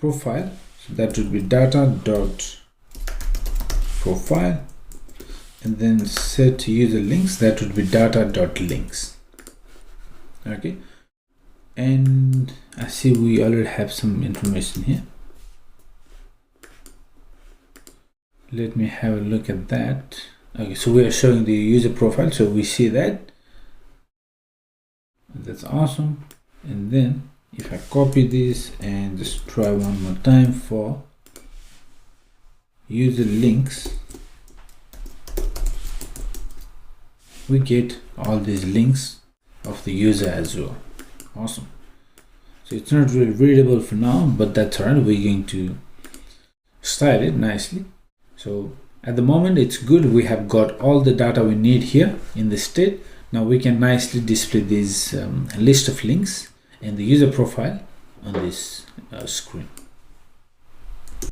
profile, so that would be data dot profile, and then set user links, that would be data dot links. Okay, and I see we already have some information here. Let me have a look at that. Okay, so we are showing the user profile, so we see that. That's awesome. And then if I copy this and just try one more time for user links, we get all these links of the user as well. Awesome. So it's not really readable for now, but that's alright. We're going to style it nicely. So at the moment it's good. We have got all the data we need here in the state. Now we can nicely display this list of links and the user profile on this screen.